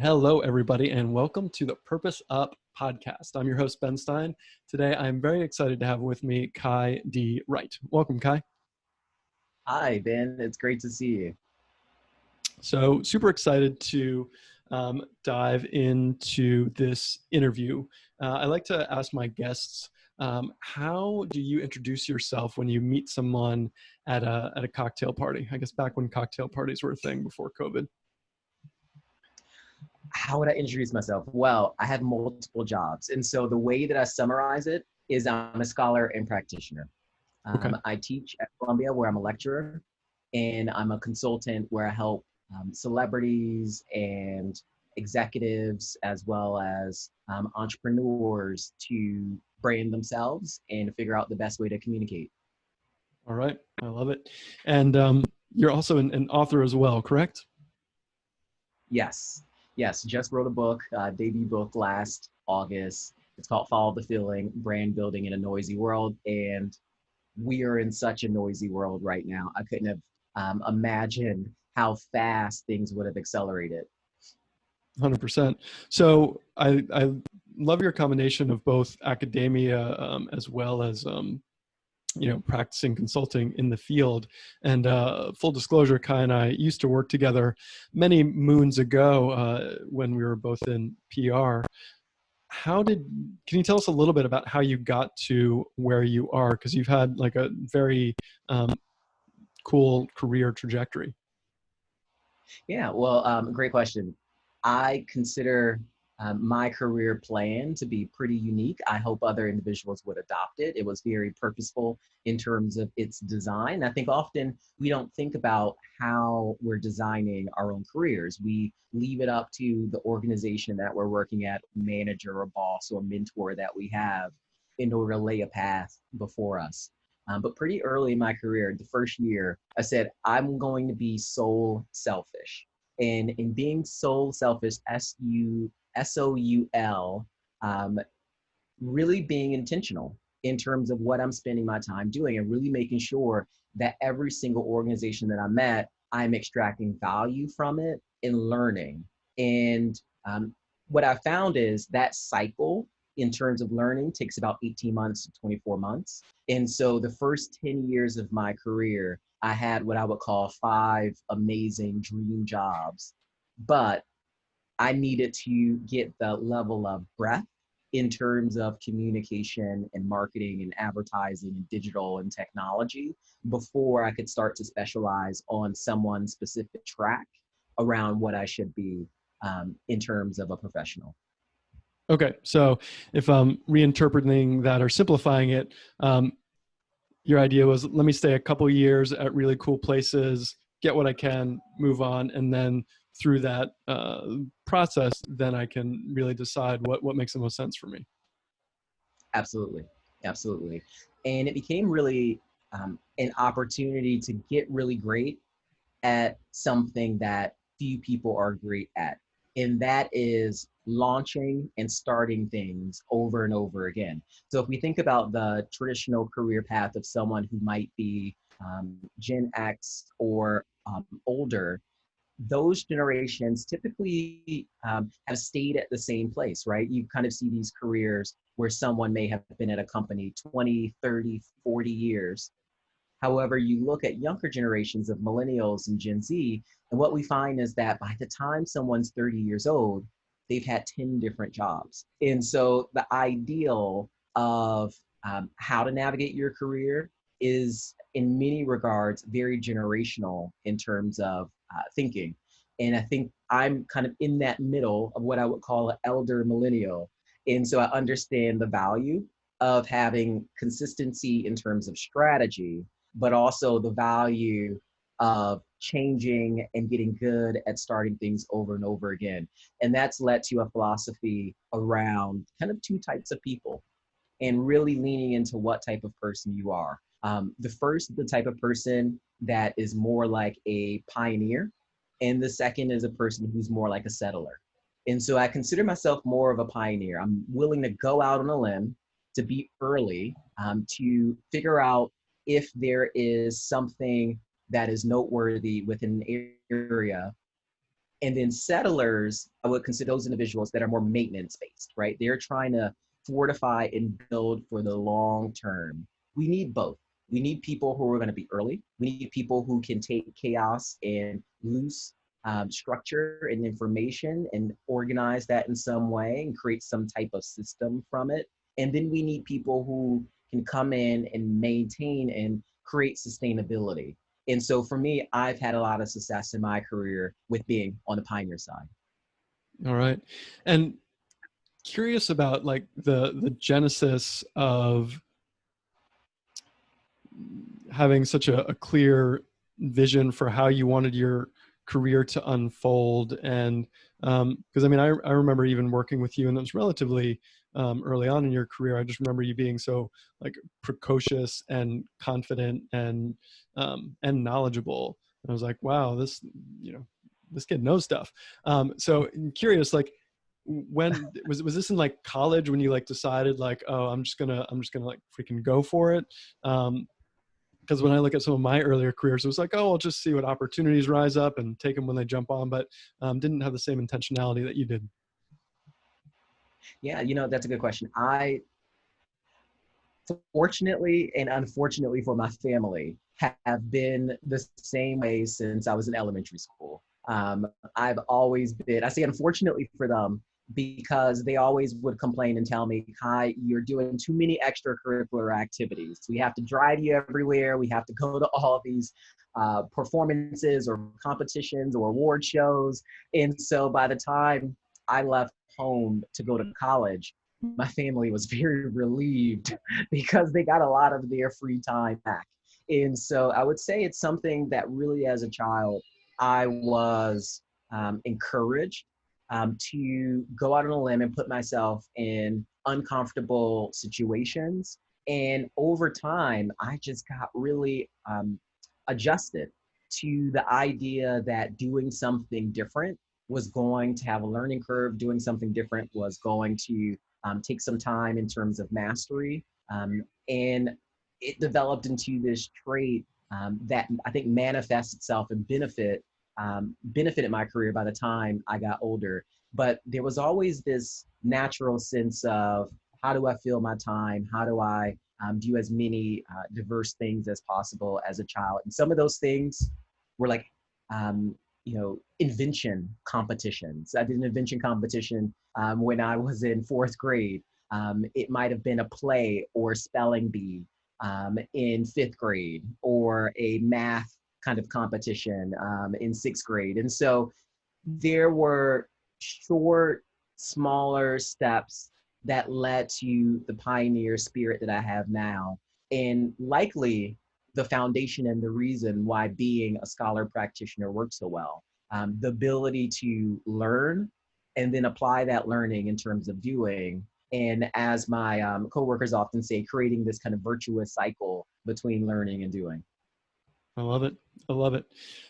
Hello, everybody, and welcome to the Purpose Up podcast. I'm your host, Ben Stein. Today, I'm very excited to have with me Kai D. Wright. Welcome, Kai. Hi, Ben. It's great to see you. So super excited to dive into this interview. I like to ask my guests, how do you introduce yourself when you meet someone at a cocktail party? I guess back when cocktail parties were a thing before COVID. How would I introduce myself? Well, I have multiple jobs. And so the way that I summarize it is I'm a scholar and practitioner. Okay. I teach at Columbia where I'm a lecturer, and I'm a consultant where I help celebrities and executives as well as entrepreneurs to brand themselves and figure out the best way to communicate. All right. I love it. And you're also an author as well, correct? Yes, yes. Just wrote a book, debut book last August. It's called Follow the Feeling, Brand Building in a Noisy World. And we are in such a noisy world right now. I couldn't have imagined how fast things would have accelerated. 100%. So I love your combination of both academia as well as practicing consulting in the field. And full disclosure, Kai and I used to work together many moons ago when we were both in PR. Can you tell us a little bit about how you got to where you are? Because you've had like a very cool career trajectory. Yeah, well, great question. I consider my career plan to be pretty unique. I hope other individuals would adopt it. It was very purposeful in terms of its design. I think often we don't think about how we're designing our own careers. We leave it up to the organization that we're working at, manager or boss or mentor that we have in order to lay a path before us. But pretty early in my career, the first year, I said, I'm going to be soul selfish. And in being soul selfish, SOUL, really being intentional in terms of what I'm spending my time doing and really making sure that every single organization that I'm at, I'm extracting value from it and learning. And what I found is that cycle in terms of learning takes about 18 months to 24 months. And so the first 10 years of my career, I had what I would call 5 amazing dream jobs. But I needed to get the level of breadth in terms of communication and marketing and advertising and digital and technology before I could start to specialize on someone's specific track around what I should be in terms of a professional. Okay, so if I'm reinterpreting that or simplifying it, your idea was, let me stay a couple years at really cool places, get what I can, move on, and then through that process, then I can really decide what makes the most sense for me. Absolutely, absolutely. And it became really an opportunity to get really great at something that few people are great at. And that is launching and starting things over and over again. So if we think about the traditional career path of someone who might be Gen X or older, those generations typically have stayed at the same place, right? You kind of see these careers where someone may have been at a company 20, 30, 40 years. However, you look at younger generations of millennials and Gen Z, and what we find is that by the time someone's 30 years old, they've had 10 different jobs. And so the ideal of how to navigate your career is in many regards very generational in terms of thinking. And I think I'm kind of in that middle of what I would call an elder millennial. And so I understand the value of having consistency in terms of strategy, but also the value of changing and getting good at starting things over and over again. And that's led to a philosophy around kind of 2 types of people and really leaning into what type of person you are. The first, the type of person that is more like a pioneer, and the second is a person who's more like a settler. And so I consider myself more of a pioneer. I'm willing to go out on a limb, to be early, to figure out if there is something that is noteworthy within an area And then settlers, I would consider those individuals that are more maintenance based, right? They're trying to fortify and build for the long term. We need both. We need people who are going to be early. We need people who can take chaos and loose structure and information and organize that in some way and create some type of system from it. And then we need people who can come in and maintain and create sustainability. And so for me, I've had a lot of success in my career with being on the pioneer side. All right. And curious about like the genesis of having such a clear vision for how you wanted your career to unfold. And because I mean, I remember even working with you, and it was relatively early on in your career. I just remember you being so like precocious and confident and knowledgeable. And I was like, wow, this, you know, this kid knows stuff. So I'm curious, like, when was this in like college when you like decided like, oh, I'm just gonna like freaking go for it? Because when I look at some of my earlier careers, it was like, oh, I'll just see what opportunities rise up and take them when they jump on, but didn't have the same intentionality that you did. Yeah, that's a good question. I, fortunately and unfortunately for my family, have been the same way since I was in elementary school. I've always been, I say unfortunately for them, because they always would complain and tell me, Kai, you're doing too many extracurricular activities. We have to drive you everywhere. We have to go to all these performances or competitions or award shows. And so by the time I left home to go to college, my family was very relieved because they got a lot of their free time back. And so I would say it's something that really, as a child, I was encouraged to go out on a limb and put myself in uncomfortable situations. And over time, I just got really adjusted to the idea that doing something different was going to have a learning curve, doing something different was going to take some time in terms of mastery. And it developed into this trait that I think manifests itself and benefited my career by the time I got older. But there was always this natural sense of how do I fill my time? How do I do as many diverse things as possible as a child? And some of those things were like, invention competitions. I did an invention competition when I was in fourth grade. It might have been a play or spelling bee in fifth grade, or a math kind of competition in sixth grade. And so there were short, smaller steps that led to the pioneer spirit that I have now. And likely the foundation and the reason why being a scholar practitioner works so well. The ability to learn and then apply that learning in terms of doing. And as my coworkers often say, creating this kind of virtuous cycle between learning and doing. I love it. I love it.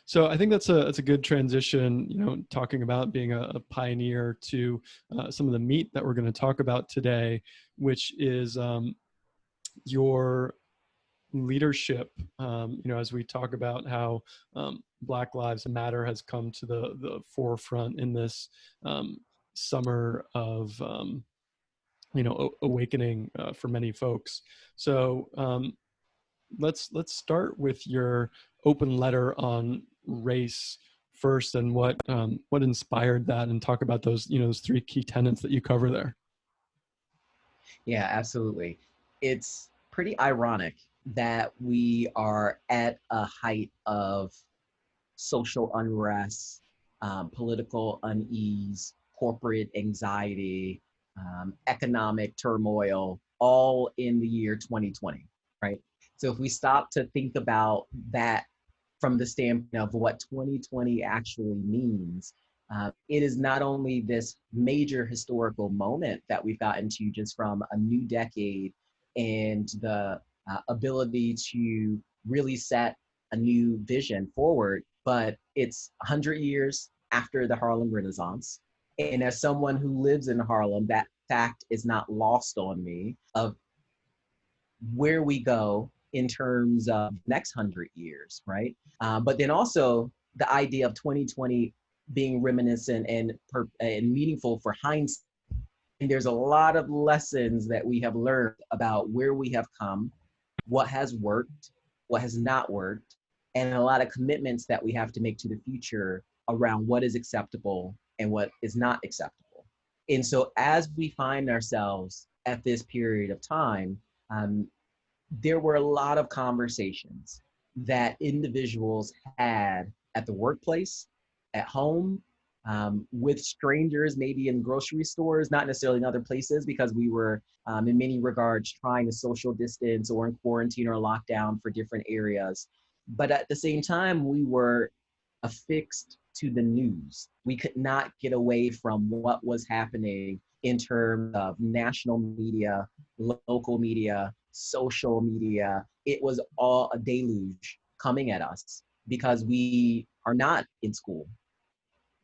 So I think that's a good transition, you know, talking about being a pioneer to some of the meat that we're going to talk about today, which is your leadership. As we talk about how Black Lives Matter has come to the forefront in this summer of awakening for many folks. So let's start with your open letter on race first, and what inspired that, and talk about those three key tenets that you cover there. Yeah, absolutely. It's pretty ironic that we are at a height of social unrest, political unease, corporate anxiety, economic turmoil, all in the year 2020, right? So if we stop to think about that from the standpoint of what 2020 actually means, it is not only this major historical moment that we've gotten to just from a new decade and the ability to really set a new vision forward, but it's 100 years after the Harlem Renaissance. And as someone who lives in Harlem, that fact is not lost on me of where we go in terms of next 100 years, right? But then also the idea of 2020 being reminiscent and meaningful for hindsight. And there's a lot of lessons that we have learned about where we have come, what has worked, what has not worked, and a lot of commitments that we have to make to the future around what is acceptable and what is not acceptable. And so as we find ourselves at this period of time, there were a lot of conversations that individuals had at the workplace, at home, with strangers, maybe in grocery stores, not necessarily in other places, because we were, in many regards, trying to social distance or in quarantine or lockdown for different areas. But at the same time, we were affixed to the news. We could not get away from what was happening in terms of national media, local media, social media. It was all a deluge coming at us because we are not in school.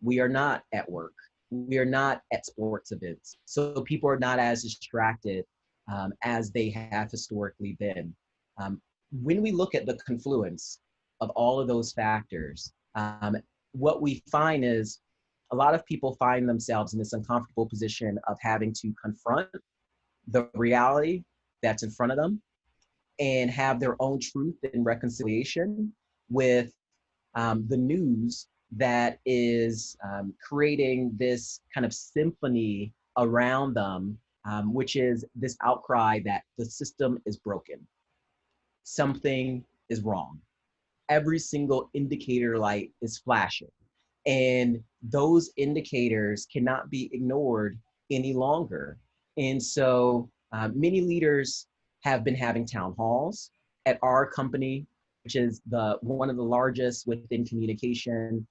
We are not at work. We are not at sports events. So people are not as distracted as they have historically been. When we look at the confluence of all of those factors, what we find is a lot of people find themselves in this uncomfortable position of having to confront the reality that's in front of them and have their own truth and reconciliation with the news that is creating this kind of symphony around them, which is this outcry that the system is broken. Something is wrong. Every single indicator light is flashing. And those indicators cannot be ignored any longer. And so many leaders have been having town halls at our company, which is one of the largest within communication.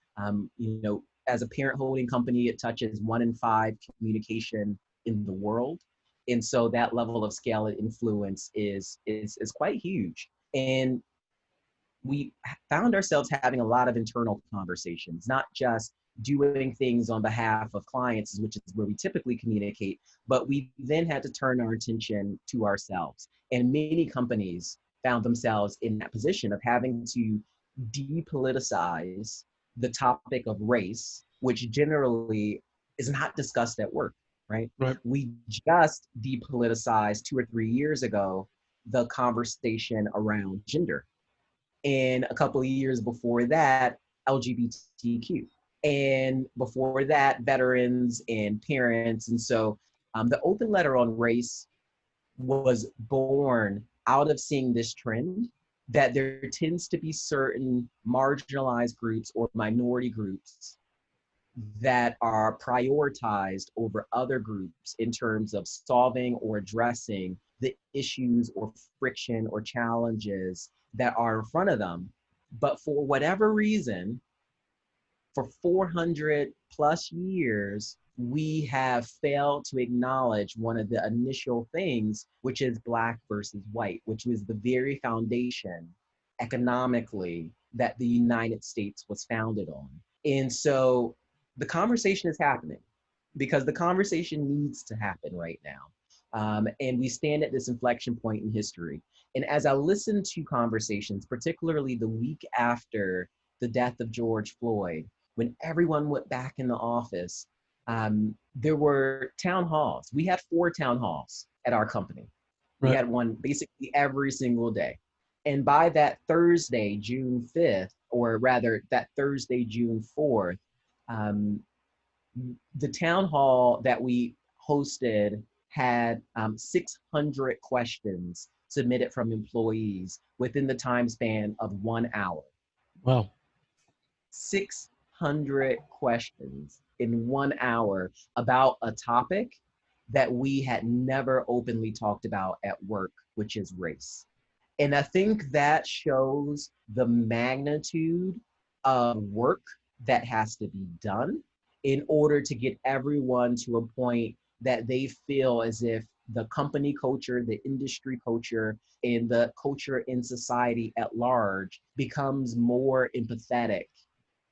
As a parent holding company, it touches 1 in 5 communication in the world. And so that level of scale and influence is quite huge. And we found ourselves having a lot of internal conversations, not just doing things on behalf of clients, which is where we typically communicate, but we then had to turn our attention to ourselves. And many companies found themselves in that position of having to depoliticize the topic of race, which generally is not discussed at work, right? Right. We just depoliticized 2 or 3 years ago the conversation around gender. And a couple of years before that, LGBTQ. And before that, veterans and parents. And so the open letter on race was born out of seeing this trend that there tends to be certain marginalized groups or minority groups that are prioritized over other groups in terms of solving or addressing the issues or friction or challenges that are in front of them. But for whatever reason, for 400 plus years, we have failed to acknowledge one of the initial things, which is Black versus white, which was the very foundation economically that the United States was founded on. And so the conversation is happening because the conversation needs to happen right now. And we stand at this inflection point in history. And as I listen to conversations, particularly the week after the death of George Floyd, when everyone went back in the office, there were town halls. We had 4 town halls at our company. We Right. had one basically every single day. And by that Thursday, June 5th, or rather that Thursday, June 4th, the town hall that we hosted had 600 questions submitted from employees within the time span of 1 hour. Wow. 600 questions in 1 hour about a topic that we had never openly talked about at work, which is race. And I think that shows the magnitude of work that has to be done in order to get everyone to a point that they feel as if the company culture, the industry culture, and the culture in society at large becomes more empathetic,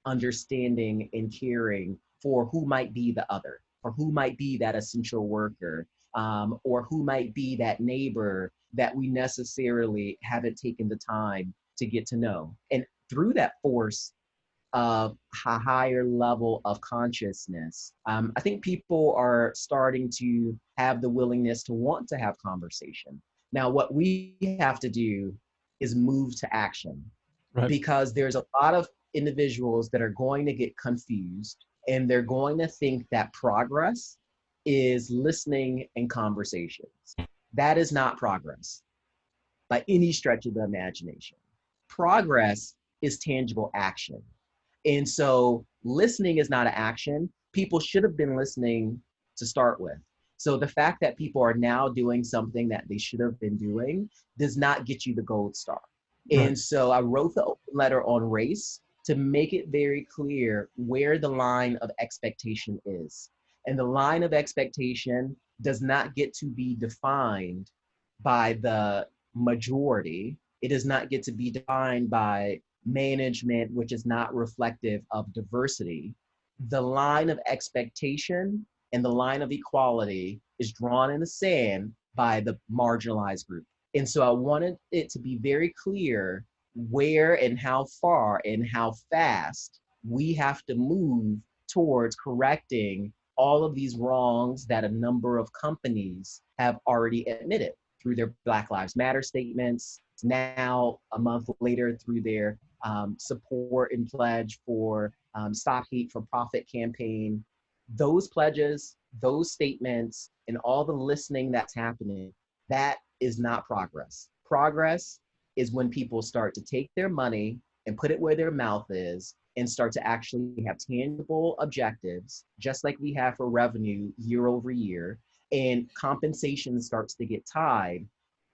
understanding, and caring for who might be the other, or who might be that essential worker, or who might be that neighbor that we necessarily haven't taken the time to get to know. And through that force of a higher level of consciousness. I think people are starting to have the willingness to want to have conversation. Now, what we have to do is move to action, Right. because there's a lot of individuals that are going to get confused, and they're going to think that progress is listening and conversations. That is not progress by any stretch of the imagination. Progress is tangible action. And so listening is not an action. People should have been listening to start with. So the fact that people are now doing something that they should have been doing does not get you the gold star. Right. And so I wrote the open letter on race to make it very clear where the line of expectation is. And the line of expectation does not get to be defined by the majority. It does not get to be defined by management, which is not reflective of diversity. The line of expectation and the line of equality is drawn in the sand by the marginalized group. And so I wanted it to be very clear where and how far and how fast we have to move towards correcting all of these wrongs that a number of companies have already admitted through their Black Lives Matter statements, now a month later through their support and pledge for Stop Hate for Profit campaign. Those pledges, those statements, and all the listening that's happening, that is not progress. Progress is when people start to take their money and put it where their mouth is and start to actually have tangible objectives, just like we have for revenue year over year, and compensation starts to get tied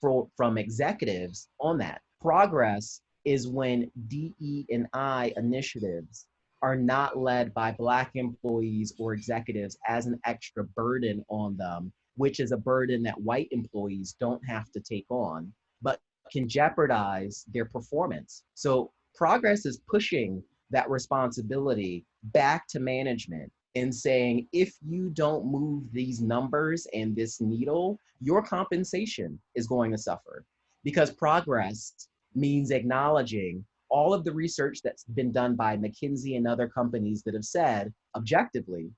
from executives on that. Progress is when DE&I initiatives are not led by Black employees or executives as an extra burden on them, which is a burden that white employees don't have to take on, but can jeopardize their performance. So progress is pushing that responsibility back to management and saying, if you don't move these numbers and this needle, your compensation is going to suffer. Because progress means acknowledging all of the research that's been done by McKinsey and other companies that have said objectively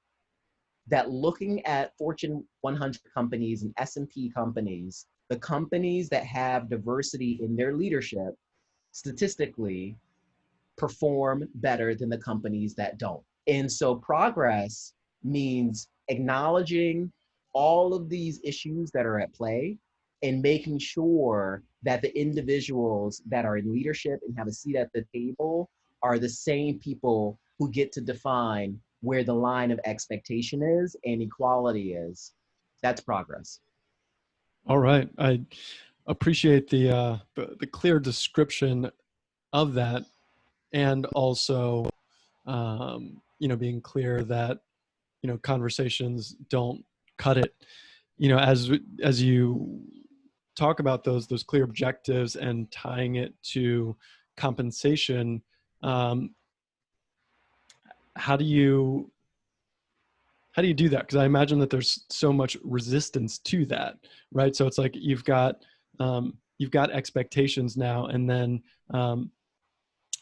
that looking at Fortune 100 companies and S&P companies, the companies that have diversity in their leadership statistically perform better than the companies that don't. And so progress means acknowledging all of these issues that are at play and making sure that the individuals that are in leadership and have a seat at the table are the same people who get to define where the line of expectation is and equality is. That's progress. All right. I appreciate the clear description of that, and also being clear that conversations don't cut it. As you talk about those clear objectives and tying it to compensation, how do you do that? Because I imagine that there's so much resistance to that, right? So it's like you've got expectations now, and then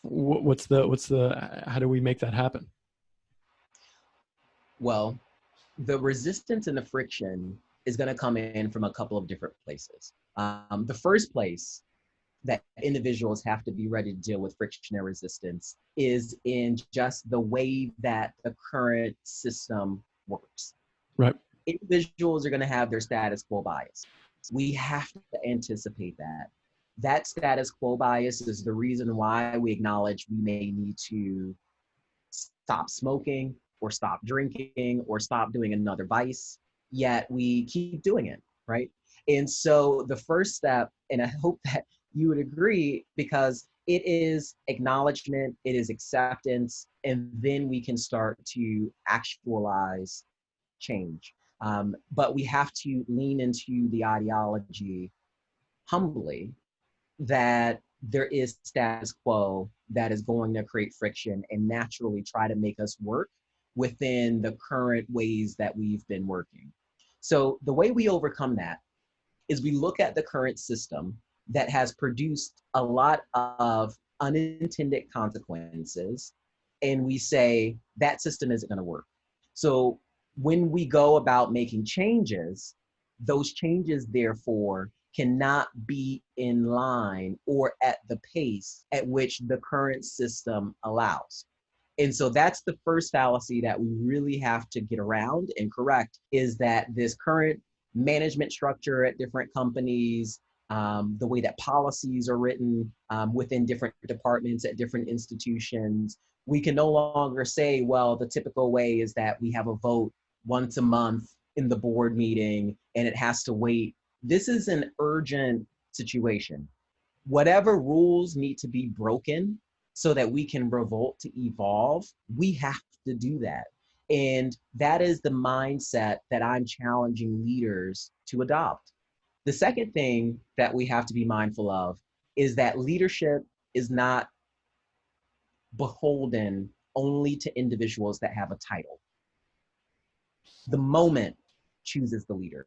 what's the how do we make that happen? Well, the resistance and the friction is going to come in from a couple of different places. The first place that individuals have to be ready to deal with friction and resistance is in just the way that the current system works. Right. Individuals are going to have their status quo bias. We have to anticipate that. That status quo bias is the reason why we acknowledge we may need to stop smoking or stop drinking or stop doing another vice, yet we keep doing it, right? And so the first step, and I hope that you would agree, because it is acknowledgement, it is acceptance, and then we can start to actualize change. But we have to lean into the ideology humbly that there is status quo that is going to create friction and naturally try to make us work within the current ways that we've been working. So the way we overcome that is we look at the current system that has produced a lot of unintended consequences and we say that system isn't going to work. So when we go about making changes, those changes therefore cannot be in line or at the pace at which the current system allows. And so that's the first fallacy that we really have to get around and correct, is that this current management structure at different companies, the way that policies are written within different departments at different institutions, we can no longer say, well, the typical way is that we have a vote once a month in the board meeting and it has to wait. This is an urgent situation. Whatever rules need to be broken so that we can revolt to evolve, we have to do that. And that is the mindset that I'm challenging leaders to adopt. The second thing that we have to be mindful of is that leadership is not beholden only to individuals that have a title. The moment chooses the leader.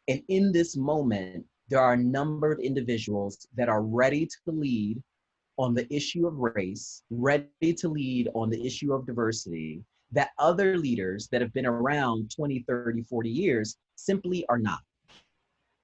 And in this moment, there are a number of individuals that are ready to lead on the issue of race, ready to lead on the issue of diversity, that other leaders that have been around 20, 30, 40 years simply are not.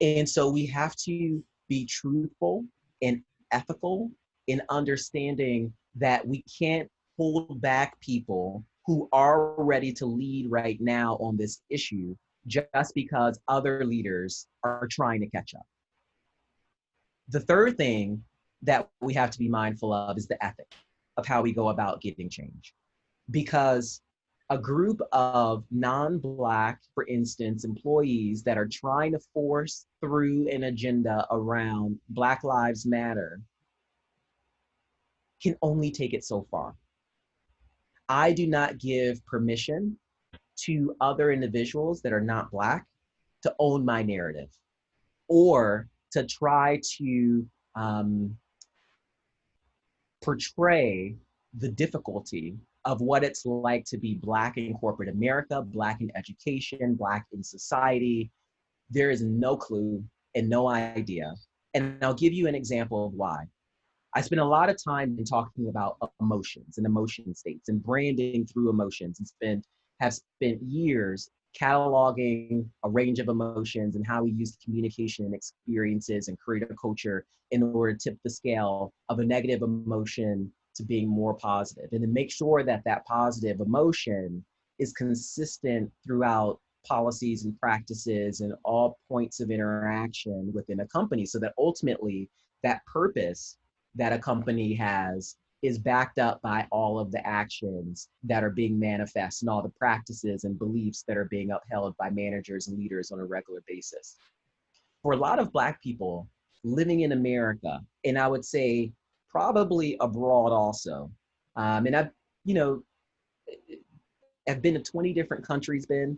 And so we have to be truthful and ethical in understanding that we can't hold back people who are ready to lead right now on this issue just because other leaders are trying to catch up. The third thing that we have to be mindful of is the ethic of how we go about getting change. Because a group of non-Black, for instance, employees that are trying to force through an agenda around Black Lives Matter can only take it so far. I do not give permission to other individuals that are not Black to own my narrative or to try to portray the difficulty of what it's like to be Black in corporate America, Black in education, Black in society. There is no clue and no idea. And I'll give you an example of why. I spend a lot of time in talking about emotions and emotion states and branding through emotions, and have spent years cataloging a range of emotions and how we use communication and experiences and create a culture in order to tip the scale of a negative emotion to being more positive, and to make sure that that positive emotion is consistent throughout policies and practices and all points of interaction within a company, so that ultimately that purpose that a company has is backed up by all of the actions that are being manifest and all the practices and beliefs that are being upheld by managers and leaders on a regular basis. For a lot of Black people living in America, and I would say probably abroad also, and I've been to 20 different countries, and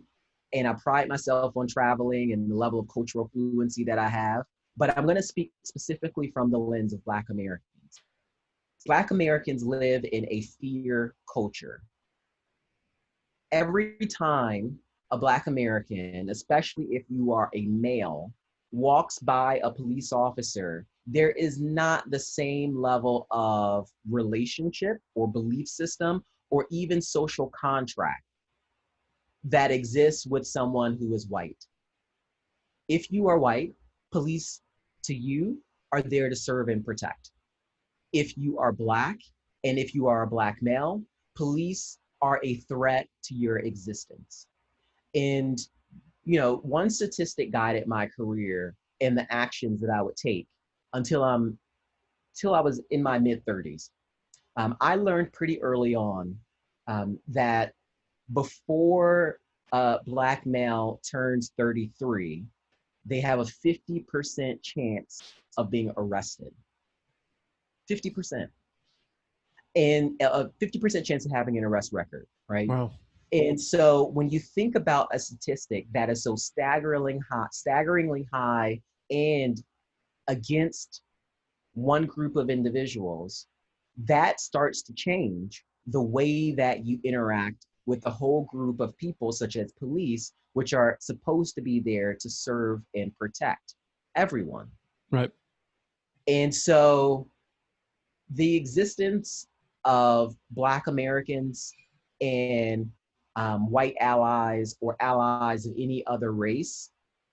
I pride myself on traveling and the level of cultural fluency that I have, but I'm going to speak specifically from the lens of Black Americans. Black Americans live in a fear culture. Every time a Black American, especially if you are a male, walks by a police officer, there is not the same level of relationship or belief system or even social contract that exists with someone who is white. If you are white, police to you are there to serve and protect. If you are Black, and if you are a Black male, police are a threat to your existence. And, one statistic guided my career and the actions that I would take until I was in my mid-30s. I learned pretty early on that before a Black male turns 33, they have a 50% chance of being arrested. 50%. And a 50% chance of having an arrest record, right? Wow. And so when you think about a statistic that is so staggeringly high and against one group of individuals, that starts to change the way that you interact with a whole group of people, such as police, which are supposed to be there to serve and protect everyone. Right. And so the existence of Black Americans and white allies or allies of any other race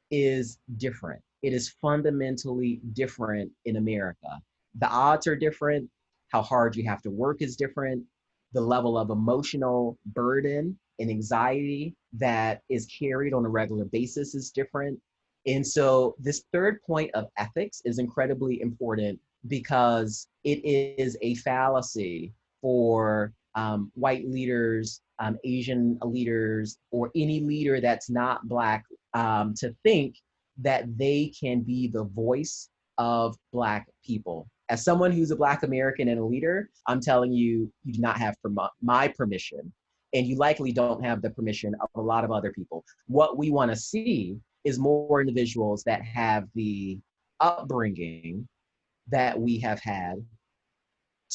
is different. It is fundamentally different in America. The odds are different. How hard you have to work is different. The level of emotional burden and anxiety that is carried on a regular basis is different. And so, this third point of ethics is incredibly important because it is a fallacy for white leaders, Asian leaders, or any leader that's not Black to think that they can be the voice of Black people. As someone who's a Black American and a leader, I'm telling you, you do not have my permission, and you likely don't have the permission of a lot of other people. What we want to see is more individuals that have the upbringing that we have had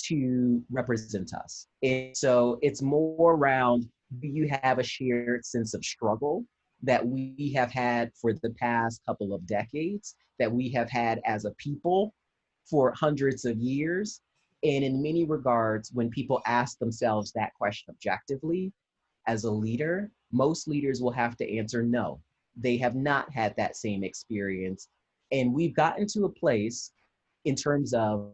to represent us. And so it's more around, do you have a shared sense of struggle that we have had for the past couple of decades, that we have had as a people for hundreds of years? And in many regards, when people ask themselves that question objectively, as a leader, most leaders will have to answer no. They have not had that same experience. And we've gotten to a place in terms of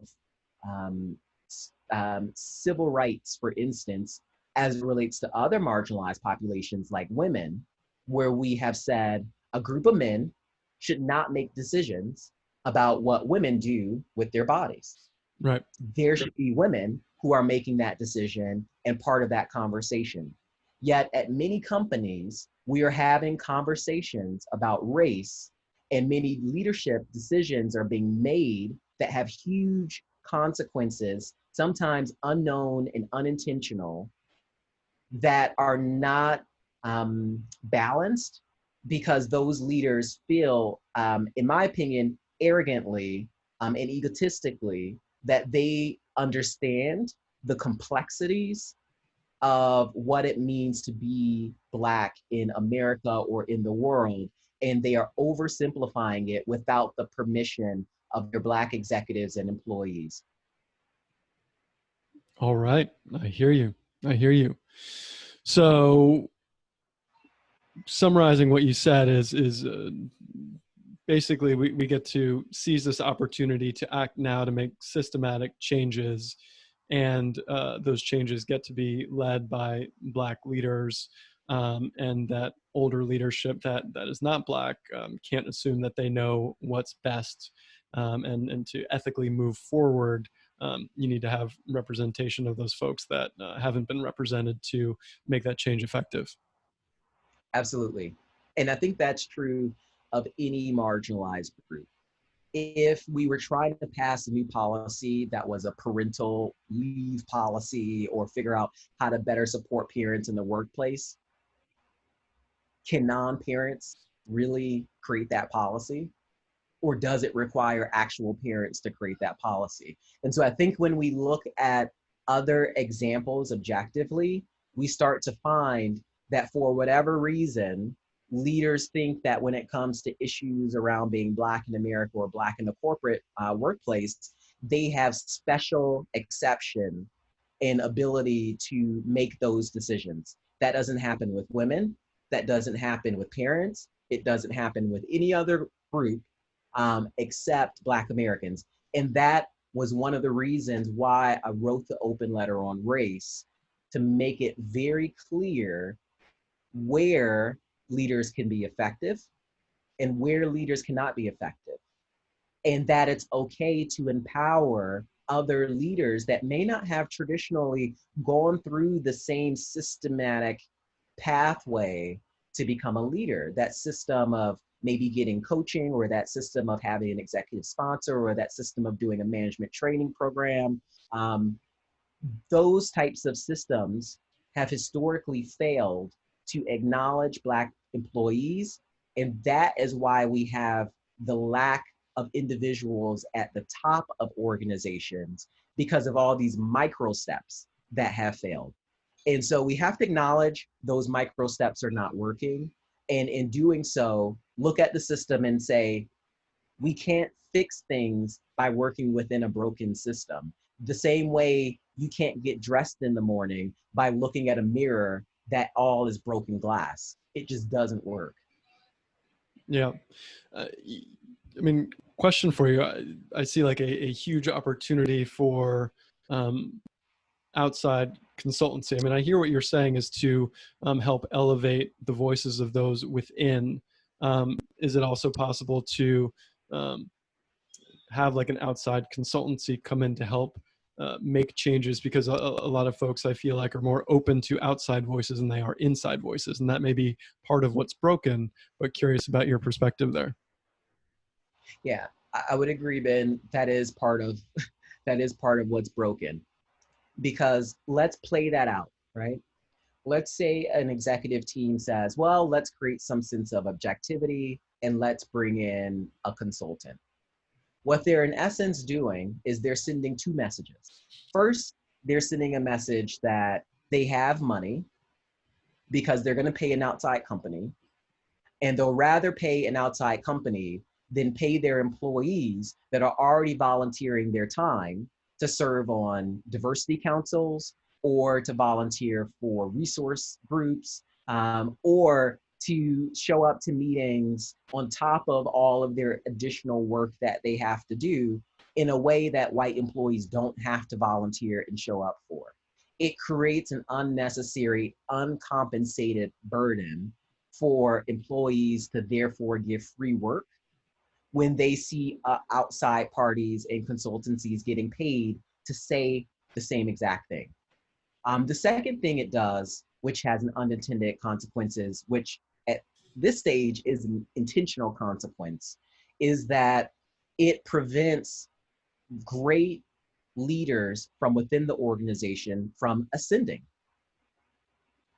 civil rights, for instance, as it relates to other marginalized populations like women, where we have said a group of men should not make decisions about what women do with their bodies. Right. There should be women who are making that decision and part of that conversation. Yet at many companies, we are having conversations about race, and many leadership decisions are being made that have huge consequences, sometimes unknown and unintentional, that are not balanced because those leaders feel, in my opinion, arrogantly and egotistically, that they understand the complexities of what it means to be Black in America or in the world, and they are oversimplifying it without the permission of their Black executives and employees. All right. I hear you. I hear you. So summarizing what you said is basically we get to seize this opportunity to act now to make systematic changes, and those changes get to be led by Black leaders, and that older leadership that is not Black can't assume that they know what's best, and to ethically move forward, you need to have representation of those folks that haven't been represented to make that change effective. Absolutely. And I think that's true of any marginalized group. If we were trying to pass a new policy that was a parental leave policy or figure out how to better support parents in the workplace, can non-parents really create that policy? Or does it require actual parents to create that policy? And so I think when we look at other examples objectively, we start to find that for whatever reason, leaders think that when it comes to issues around being Black in America or Black in the corporate workplace, they have special exception and ability to make those decisions. That doesn't happen with women. That doesn't happen with parents. It doesn't happen with any other group except Black Americans. And that was one of the reasons why I wrote the open letter on race, to make it very clear where leaders can be effective and where leaders cannot be effective. And that it's okay to empower other leaders that may not have traditionally gone through the same systematic pathway to become a leader. That system of maybe getting coaching, or that system of having an executive sponsor, or that system of doing a management training program. Those types of systems have historically failed to acknowledge Black employees. And that is why we have the lack of individuals at the top of organizations, because of all these micro steps that have failed. And so we have to acknowledge those micro steps are not working. And in doing so, look at the system and say, we can't fix things by working within a broken system. The same way you can't get dressed in the morning by looking at a mirror that all is broken glass. It just doesn't work. Yeah. Uh, I mean, question for you. I see like a huge opportunity for um, outside consultancy. I mean, I hear what you're saying is to help elevate the voices of those within. Is it also possible to um, have like an outside consultancy come in to help make changes? Because a lot of folks I feel like are more open to outside voices than they are inside voices, and that may be part of what's broken. But curious about your perspective there. Yeah, I would agree, Ben. That is part of that is part of what's broken. Because let's play that out, right? Let's say an executive team says, well, let's create some sense of objectivity and let's bring in a consultant. What they're in essence doing is they're sending two messages. First, they're sending a message that they have money because they're going to pay an outside company, and they'll rather pay an outside company than pay their employees that are already volunteering their time to serve on diversity councils or to volunteer for resource groups, or to show up to meetings on top of all of their additional work that they have to do in a way that white employees don't have to volunteer and show up for. It creates an unnecessary, uncompensated burden for employees to therefore give free work when they see outside parties and consultancies getting paid to say the same exact thing. The second thing it does, which has an unintended consequences, which at this stage is an intentional consequence, is that it prevents great leaders from within the organization from ascending.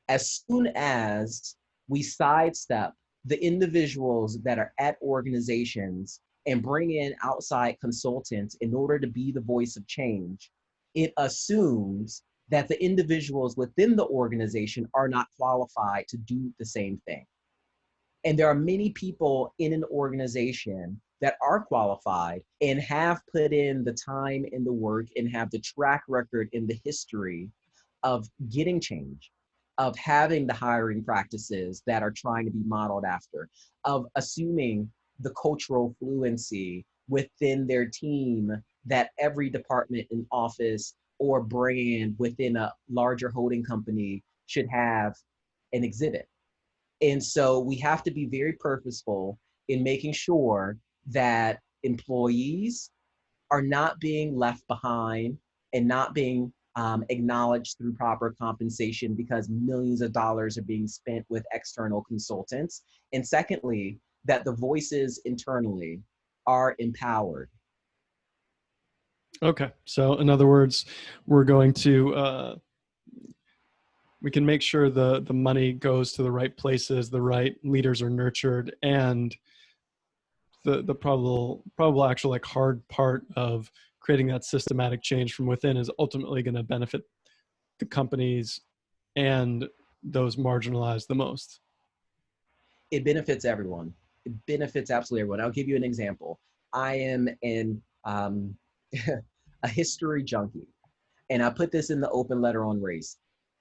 As soon as we sidestep the individuals that are at organizations and bring in outside consultants in order to be the voice of change, it assumes that the individuals within the organization are not qualified to do the same thing. And there are many people in an organization that are qualified and have put in the time and the work and have the track record in the history of getting change, of having the hiring practices that are trying to be modeled after, of assuming the cultural fluency within their team that every department and office or brand within a larger holding company should have and exhibit. And so we have to be very purposeful in making sure that employees are not being left behind and not being acknowledged through proper compensation because millions of dollars are being spent with external consultants. And secondly, that the voices internally are empowered. Okay, so in other words, we're going to we can make sure the money goes to the right places, the right leaders are nurtured, and the probable actual like hard part of creating that systematic change from within is ultimately going to benefit the companies and those marginalized the most. It benefits everyone. It benefits absolutely everyone. I'll give you an example. I am a history junkie, and I put this in the open letter on race.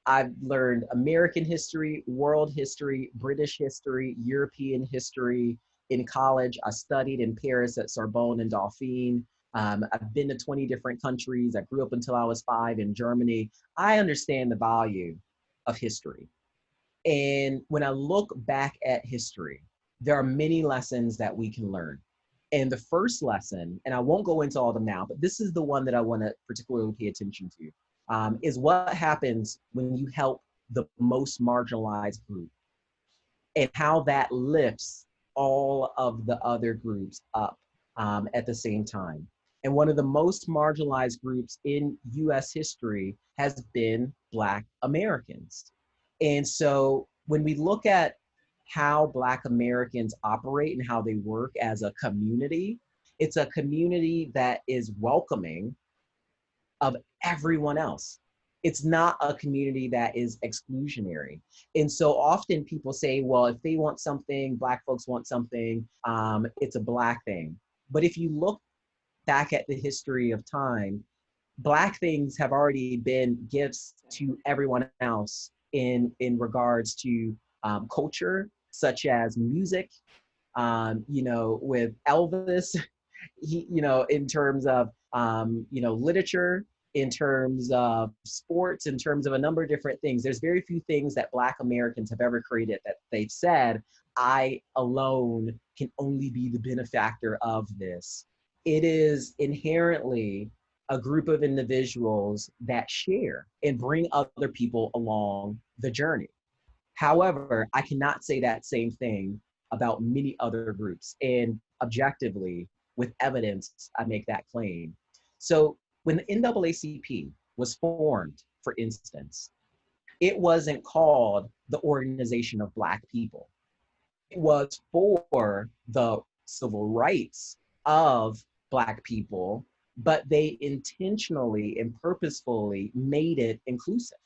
I've learned American history, world history, British history, European history. In college, I studied in Paris at Sorbonne and Dauphine. I've been to 20 different countries. I grew up until I was 5 in Germany. I understand the value of history. And when I look back at history, there are many lessons that we can learn. And the first lesson, and I won't go into all of them now, but this is the one that I want to particularly pay attention to, is what happens when you help the most marginalized group and how that lifts all of the other groups up at the same time. And one of the most marginalized groups in US history has been Black Americans. And so when we look at how Black Americans operate and how they work as a community, it's a community that is welcoming of everyone else. It's not a community that is exclusionary. And so often people say, well, if they want something, Black folks want something, it's a Black thing. But if you look back at the history of time, Black things have already been gifts to everyone else in regards to culture, such as music. With Elvis, in terms of literature, in terms of sports, in terms of a number of different things. There's very few things that Black Americans have ever created that they've said, I alone can only be the benefactor of this. It is inherently a group of individuals that share and bring other people along the journey. However, I cannot say that same thing about many other groups. And objectively, with evidence, I make that claim. So when the NAACP was formed, for instance, it wasn't called the Organization of Black People. It was for the civil rights of Black people, but they intentionally and purposefully made it inclusive.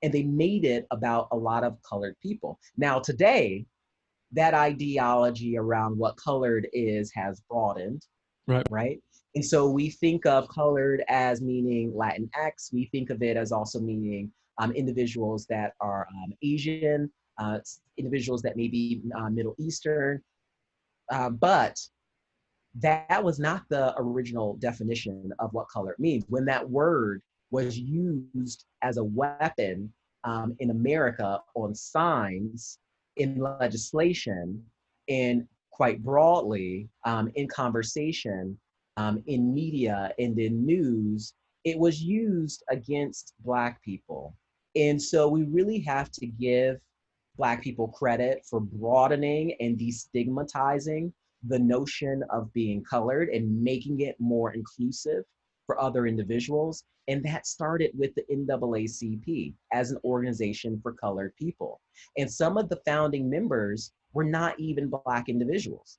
And they made it about a lot of colored people. Now, today, that ideology around what colored is has broadened, Right. right? And so we think of colored as meaning Latinx. We think of it as also meaning individuals that are Asian, individuals that may be Middle Eastern. But that was not the original definition of what color means. When that word was used as a weapon in America on signs, in legislation, and quite broadly in conversation, in media, and in news, it was used against Black people. And so we really have to give Black people credit for broadening and destigmatizing the notion of being colored and making it more inclusive for other individuals. And that started with the NAACP as an organization for colored people. And some of the founding members were not even Black individuals.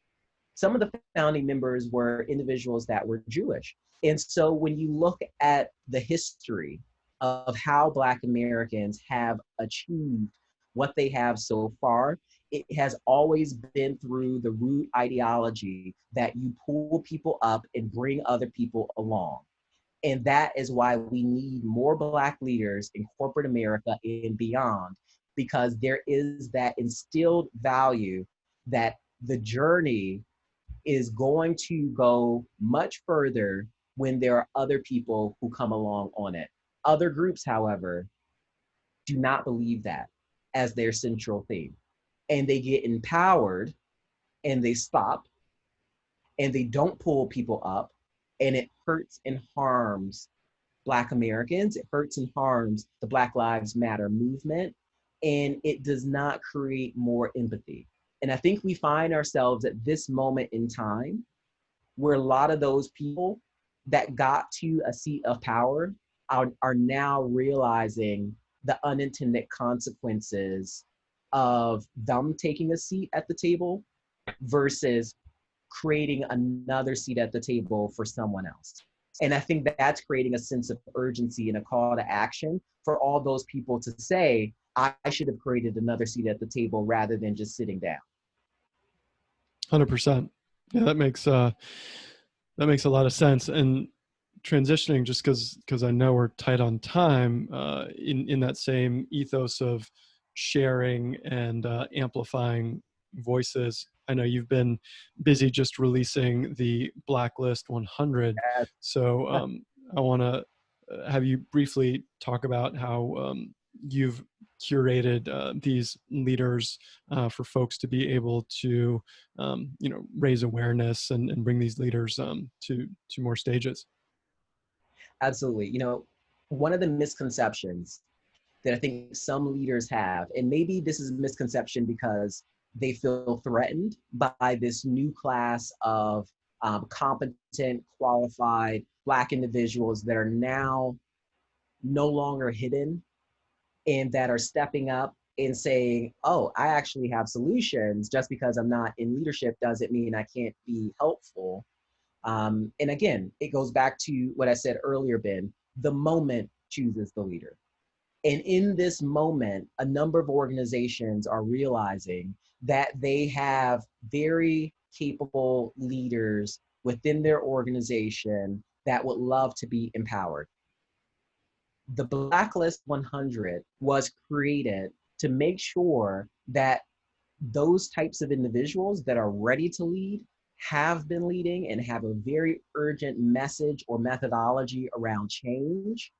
Some of the founding members were individuals that were Jewish. And so when you look at the history of how Black Americans have achieved what they have so far, it has always been through the root ideology that you pull people up and bring other people along. And that is why we need more Black leaders in corporate America and beyond, because there is that instilled value that the journey is going to go much further when there are other people who come along on it. Other groups, however, do not believe that as their central theme. And they get empowered and they stop and they don't pull people up, and it hurts and harms Black Americans. It hurts and harms the Black Lives Matter movement, and it does not create more empathy. And I think we find ourselves at this moment in time where a lot of those people that got to a seat of power are now realizing the unintended consequences of them taking a seat at the table versus creating another seat at the table for someone else. And I think that's creating a sense of urgency and a call to action for all those people to say, I should have created another seat at the table rather than just sitting down. 100%. Yeah, that makes a lot of sense. And transitioning, just because I know we're tight on time, in that same ethos of sharing and amplifying voices. I know you've been busy just releasing the Blacklist 100. So I want to have you briefly talk about how you've curated these leaders for folks to be able to, raise awareness and bring these leaders to more stages. Absolutely. One of the misconceptions that I think some leaders have, and maybe this is a misconception because they feel threatened by this new class of competent, qualified Black individuals that are now no longer hidden and that are stepping up and saying, oh, I actually have solutions. Just because I'm not in leadership doesn't mean I can't be helpful. And again, it goes back to what I said earlier, Ben, the moment chooses the leader. And in this moment, a number of organizations are realizing that they have very capable leaders within their organization that would love to be empowered. The Blacklist 100 was created to make sure that those types of individuals that are ready to lead, have been leading, and have a very urgent message or methodology around change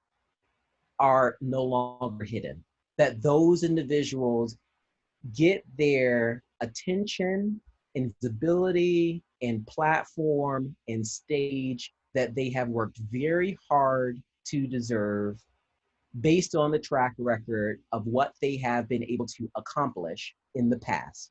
are no longer hidden. That those individuals get their attention and visibility and platform and stage that they have worked very hard to deserve based on the track record of what they have been able to accomplish in the past.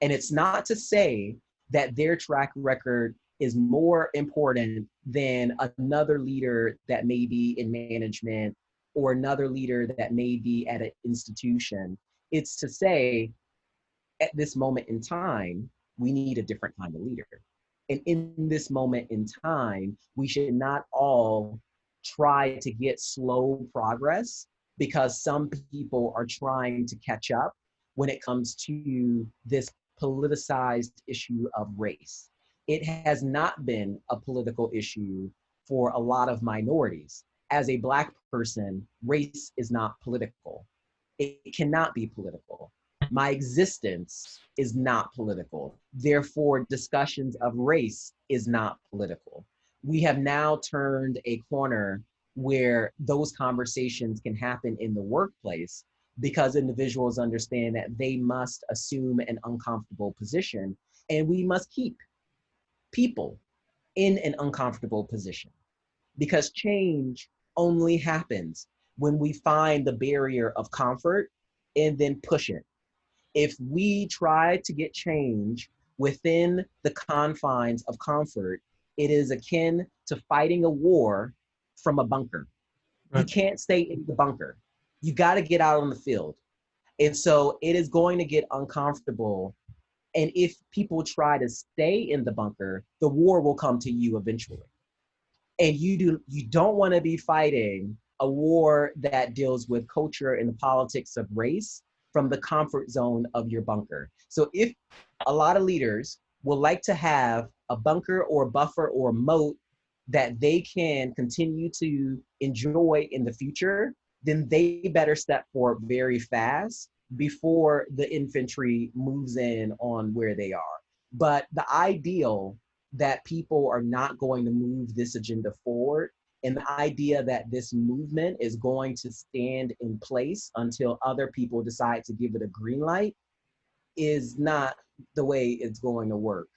And it's not to say that their track record is more important than another leader that may be in management or another leader that may be at an institution. It's to say, at this moment in time, we need a different kind of leader. And in this moment in time, we should not all try to get slow progress because some people are trying to catch up when it comes to this politicized issue of race. It has not been a political issue for a lot of minorities. As a Black person, race is not political. It cannot be political. My existence is not political. Therefore, discussions of race is not political. We have now turned a corner where those conversations can happen in the workplace because individuals understand that they must assume an uncomfortable position, and we must keep people in an uncomfortable position because change only happens when we find the barrier of comfort and then push it. If we try to get change within the confines of comfort, it is akin to fighting a war from a bunker. You Right. can't stay in the bunker. You got to get out on the field. And so it is going to get uncomfortable. And if people try to stay in the bunker, the war will come to you eventually. And you don't want to be fighting a war that deals with culture and the politics of race from the comfort zone of your bunker. So if a lot of leaders would like to have a bunker or a buffer or a moat that they can continue to enjoy in the future, then they better step forward very fast before the infantry moves in on where they are. But the ideal that people are not going to move this agenda forward, and the idea that this movement is going to stand in place until other people decide to give it a green light is not the way it's going to work.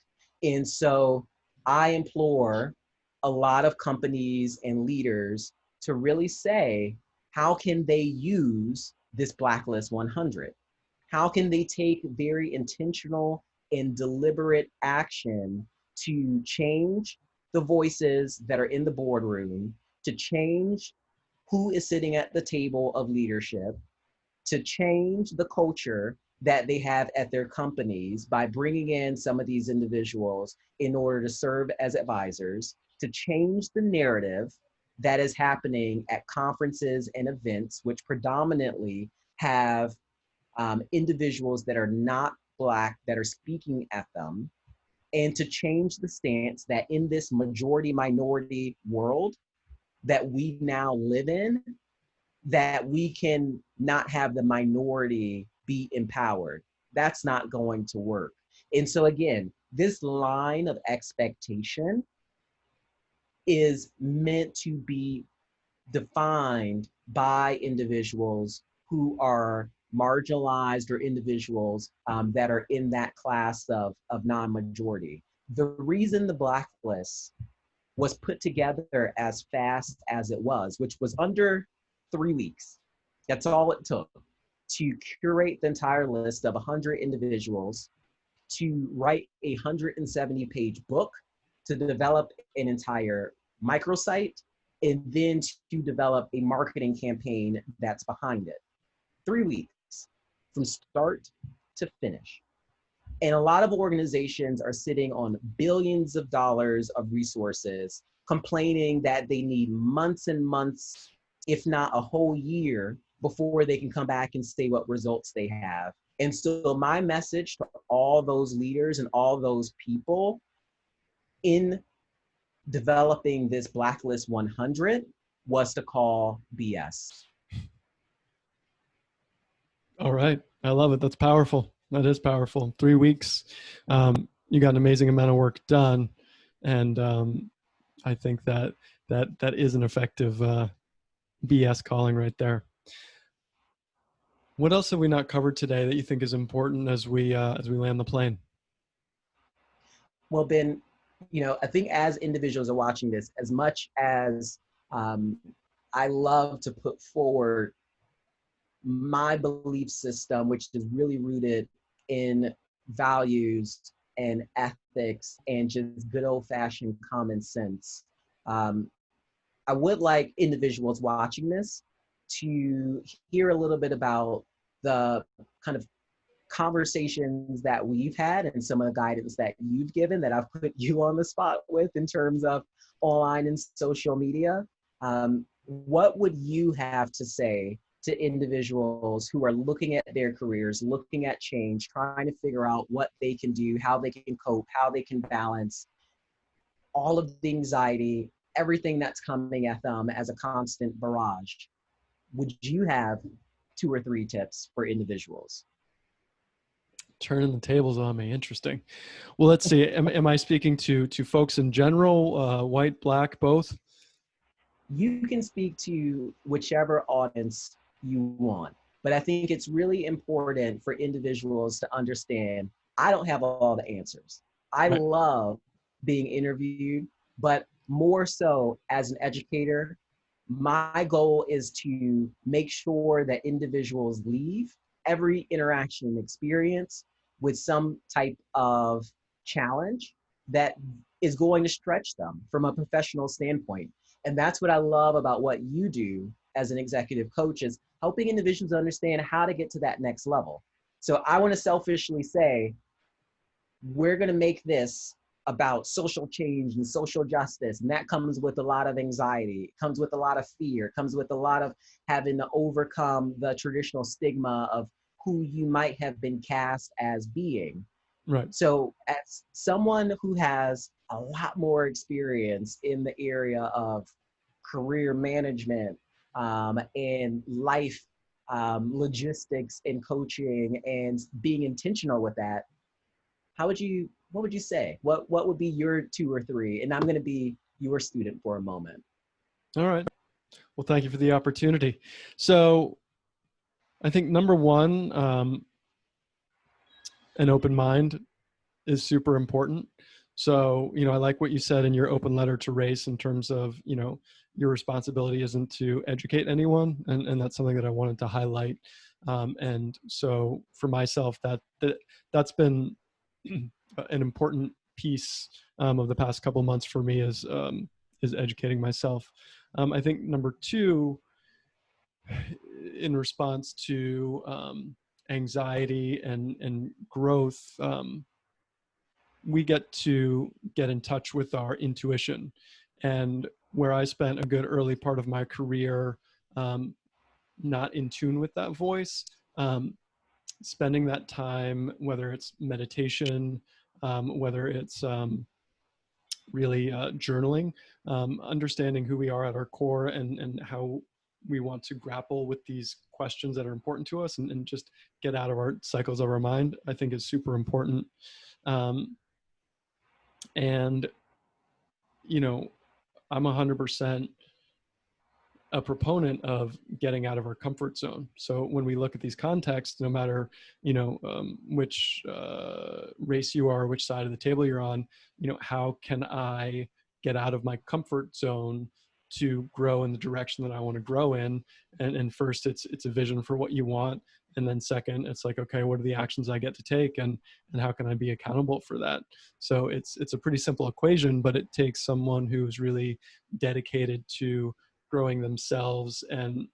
And so I implore a lot of companies and leaders to really say, how can they use this Blacklist 100? How can they take very intentional and deliberate action to change the voices that are in the boardroom, to change who is sitting at the table of leadership, to change the culture that they have at their companies by bringing in some of these individuals in order to serve as advisors, to change the narrative that is happening at conferences and events, which predominantly have individuals that are not Black that are speaking at them, and to change the stance that in this majority minority world that we now live in, that we can not have the minority be empowered. That's not going to work. And so again, this line of expectation is meant to be defined by individuals who are marginalized or individuals that are in that class of non-majority. The reason the Blacklist was put together as fast as it was, which was under 3 weeks. That's all it took to curate the entire list of 100 individuals, to write a 170-page book, to develop an entire microsite, and then to develop a marketing campaign that's behind it. 3 weeks from start to finish. And a lot of organizations are sitting on billions of dollars of resources, complaining that they need months and months, if not a whole year, before they can come back and say what results they have. And so my message to all those leaders and all those people in developing this Blacklist 100 was to call BS. All right. I love it. That's powerful. That is powerful. 3 weeks. You got an amazing amount of work done. And I think that is an effective BS calling right there. What else have we not covered today that you think is important as we land the plane? Well, Ben, I think as individuals are watching this, as much as um, I love to put forward my belief system, which is really rooted in values and ethics and just good old fashioned common sense. Um, I would like individuals watching this to hear a little bit about the kind of conversations that we've had and some of the guidance that you've given that I've put you on the spot with in terms of online and social media. What would you have to say to individuals who are looking at their careers, looking at change, trying to figure out what they can do, how they can cope, how they can balance all of the anxiety, everything that's coming at them as a constant barrage? Would you have 2 or 3 tips for individuals? Turning the tables on me. Interesting. Well, let's see. Am I speaking to folks in general, white, black, both? You can speak to whichever audience you want, but I think it's really important for individuals to understand I don't have all the answers. I Right. love being interviewed, but more so as an educator, my goal is to make sure that individuals leave every interaction and experience with some type of challenge that is going to stretch them from a professional standpoint. And that's what I love about what you do as an executive coach, is helping individuals understand how to get to that next level. So I want to selfishly say, we're going to make this about social change and social justice. And that comes with a lot of anxiety. It comes with a lot of fear. It comes with a lot of having to overcome the traditional stigma of who you might have been cast as being. Right. So as someone who has a lot more experience in the area of career management and life logistics and coaching and being intentional with that, what would you say? What would be your 2 or 3? And I'm going to be your student for a moment. All right. Well, thank you for the opportunity. So I think number one, an open mind is super important. So, I like what you said in your open letter to race in terms of, your responsibility isn't to educate anyone. And that's something that I wanted to highlight. And so for myself, that's been an important piece of the past couple months for me is educating myself. I think number two, in response to anxiety and growth, we get to get in touch with our intuition. And where I spent a good early part of my career not in tune with that voice, spending that time, whether it's meditation, whether it's really journaling, understanding who we are at our core and how we want to grapple with these questions that are important to us and just get out of our cycles of our mind, I think is super important. And, I'm 100% a proponent of getting out of our comfort zone. So when we look at these contexts, no matter, which race you are, which side of the table you're on, how can I get out of my comfort zone to grow in the direction that I want to grow in? And first it's a vision for what you want. And then second, it's like, okay, what are the actions I get to take and how can I be accountable for that? So it's a pretty simple equation, but it takes someone who's really dedicated to growing themselves and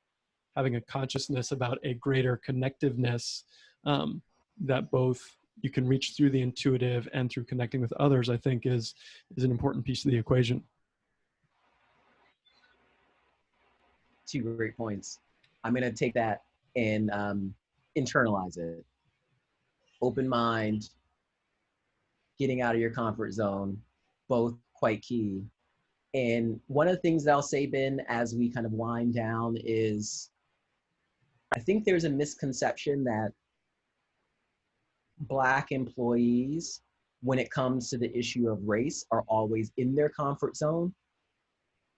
having a consciousness about a greater connectiveness that both you can reach through the intuitive and through connecting with others, I think is an important piece of the equation. 2 great points. I'm going to take that and internalize it. Open mind, getting out of your comfort zone, both quite key. And one of the things that I'll say, Ben, as we kind of wind down is I think there's a misconception that Black employees, when it comes to the issue of race, are always in their comfort zone.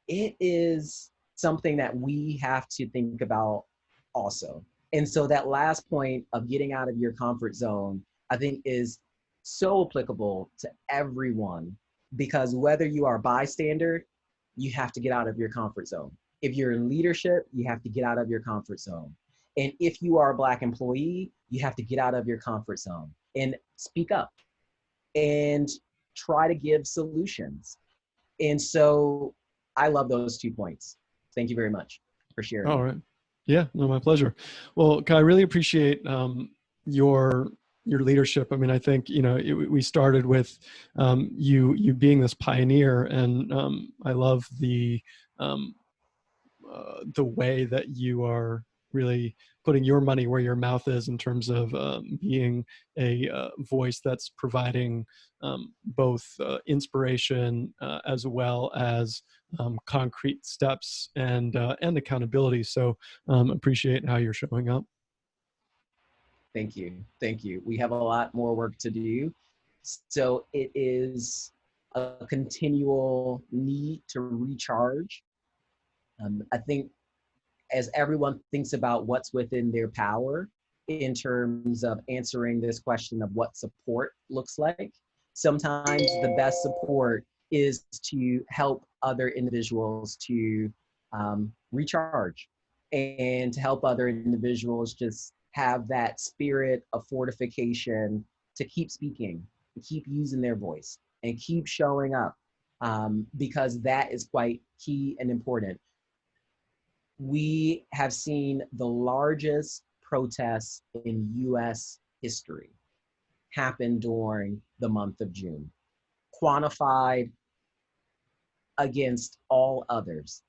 It is something that we have to think about also. And so that last point of getting out of your comfort zone, I think is so applicable to everyone, because whether you are a bystander, you have to get out of your comfort zone. If you're in leadership, you have to get out of your comfort zone. And if you are a Black employee, you have to get out of your comfort zone and speak up and try to give solutions. And so I love those 2 points. Thank you very much for sharing. All right. Yeah, no, my pleasure. Well, Kai, I really appreciate your your leadership. I mean, I think, you know, we started with you being this pioneer, and I love the way that you are really putting your money where your mouth is in terms of being a voice that's providing both inspiration as well as concrete steps and accountability. So appreciate how you're showing up. Thank you. Thank you. We have a lot more work to do. So it is a continual need to recharge. I think as everyone thinks about what's within their power in terms of answering this question of what support looks like, sometimes the best support is to help other individuals to recharge, and to help other individuals just have that spirit of fortification to keep speaking, to keep using their voice, and keep showing up, because that is quite key and important. We have seen the largest protests in US history happen during the month of June, quantified against all others.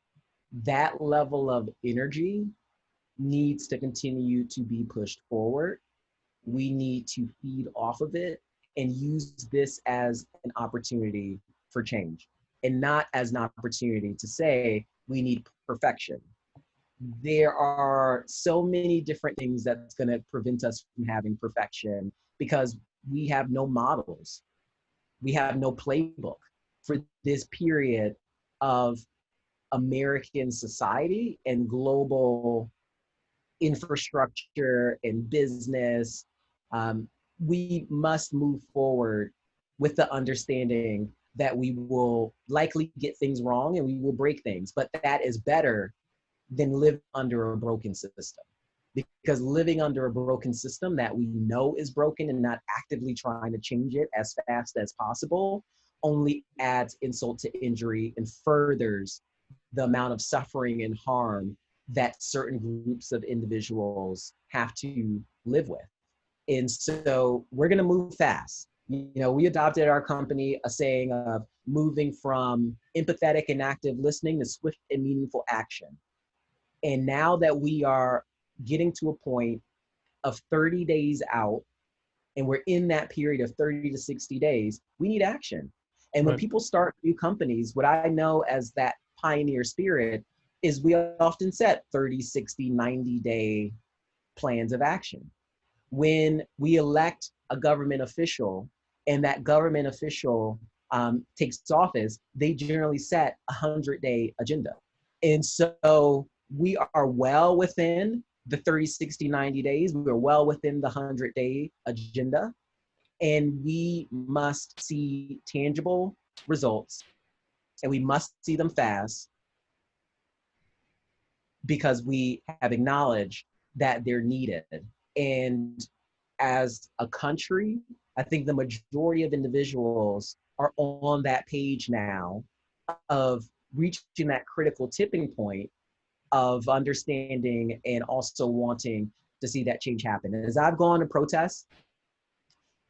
That level of energy needs to continue to be pushed forward. We need to feed off of it and use this as an opportunity for change, and not as an opportunity to say we need perfection. There are so many different things that's going to prevent us from having perfection, because we have no models. We have no playbook for this period of American society and global infrastructure and business. We must move forward with the understanding that we will likely get things wrong and we will break things, but that is better than live under a broken system. Because living under a broken system that we know is broken and not actively trying to change it as fast as possible only adds insult to injury and furthers the amount of suffering and harm that certain groups of individuals have to live with. And so we're going to move fast. You know, we adopted at our company a saying of moving from empathetic and active listening to swift and meaningful action. And now that we are getting to a point of 30 days out, and we're in that period of 30 to 60 days, we need action. And when people start new companies, what I know as that pioneer spirit is we often set 30, 60, 90-day plans of action. When we elect a government official and that government official takes office, they generally set a 100-day agenda. And so we are well within the 30, 60, 90 days. We are well within the 100-day agenda. And we must see tangible results, and we must see them fast, because we have acknowledged that they're needed. And as a country, I think the majority of individuals are on that page now of reaching that critical tipping point of understanding and also wanting to see that change happen. And as I've gone to protests,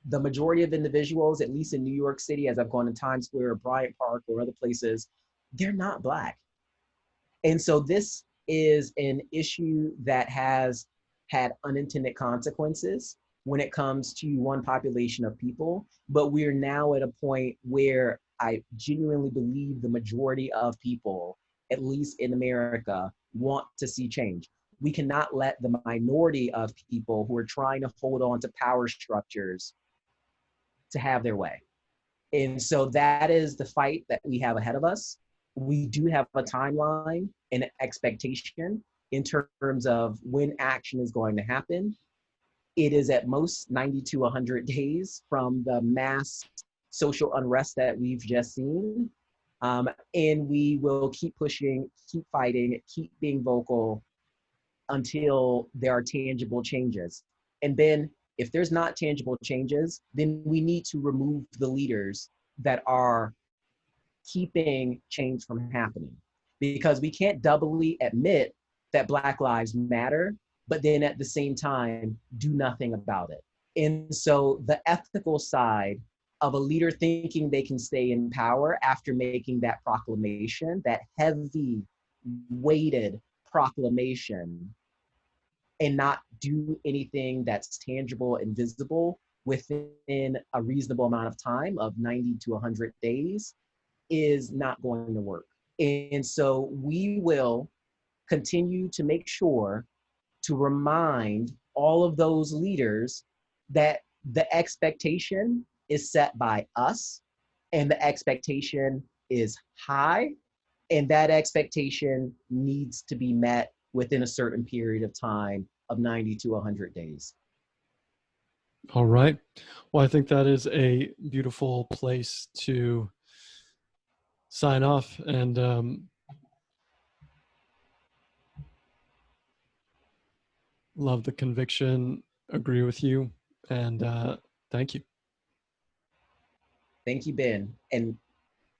the majority of individuals, at least in New York City, as I've gone to Times Square or Bryant Park or other places, they're not Black. And so this is an issue that has had unintended consequences when it comes to one population of people. But we're now at a point where I genuinely believe the majority of people, at least in America, want to see change. We cannot let the minority of people who are trying to hold on to power structures to have their way. And so that is the fight that we have ahead of us. We do have a timeline and expectation in terms of when action is going to happen. It is at most 90 to 100 days from the mass social unrest that we've just seen. And we will keep pushing, keep fighting, keep being vocal until there are tangible changes. And then if there's not tangible changes, then we need to remove the leaders that are keeping change from happening. Because we can't doubly admit that Black Lives Matter, but then at the same time, do nothing about it. And so the ethical side of a leader thinking they can stay in power after making that proclamation, that heavy weighted proclamation, and not do anything that's tangible and visible within a reasonable amount of time of 90 to 100 days is not going to work. And so we will continue to make sure to remind all of those leaders that the expectation is set by us, and the expectation is high, and that expectation needs to be met within a certain period of time of 90 to 100 days. All right. Well, I think that is a beautiful place to sign off. And love the conviction, agree with you, and thank you. Thank you, Ben. And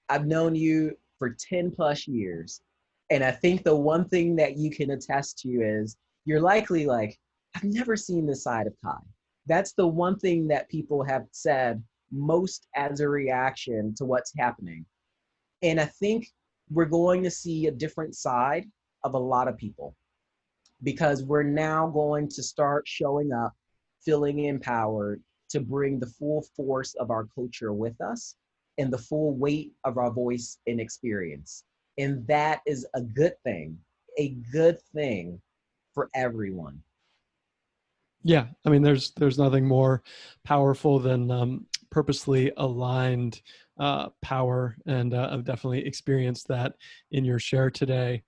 I've known you for 10 plus years. And I think the one thing that you can attest to is you're likely like, I've never seen this side of Kai. That's the one thing that people have said most as a reaction to what's happening. And I think we're going to see a different side of a lot of people, because we're now going to start showing up, feeling empowered to bring the full force of our culture with us and the full weight of our voice and experience. And that is a good thing for everyone. Yeah, I mean, there's nothing more powerful than purposely aligned power, and I've definitely experienced that in your share today.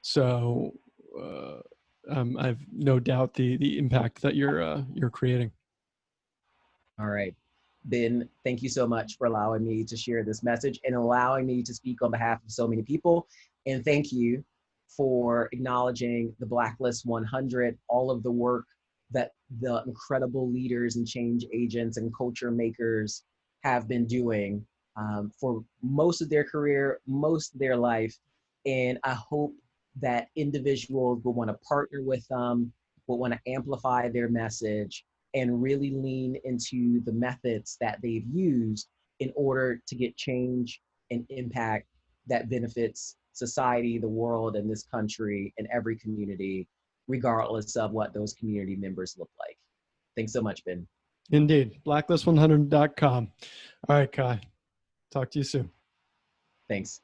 So I've no doubt the impact that you're creating. All right. Ben, thank you so much for allowing me to share this message and allowing me to speak on behalf of so many people. And thank you for acknowledging the Blacklist 100, all of the work that the incredible leaders and change agents and culture makers have been doing for most of their career, most of their life. And I hope that individuals will want to partner with them, will want to amplify their message, and really lean into the methods that they've used in order to get change and impact that benefits society, the world, and this country, and every community, regardless of what those community members look like. Thanks so much, Ben. Indeed. Blacklist100.com. All right, Kai. Talk to you soon. Thanks.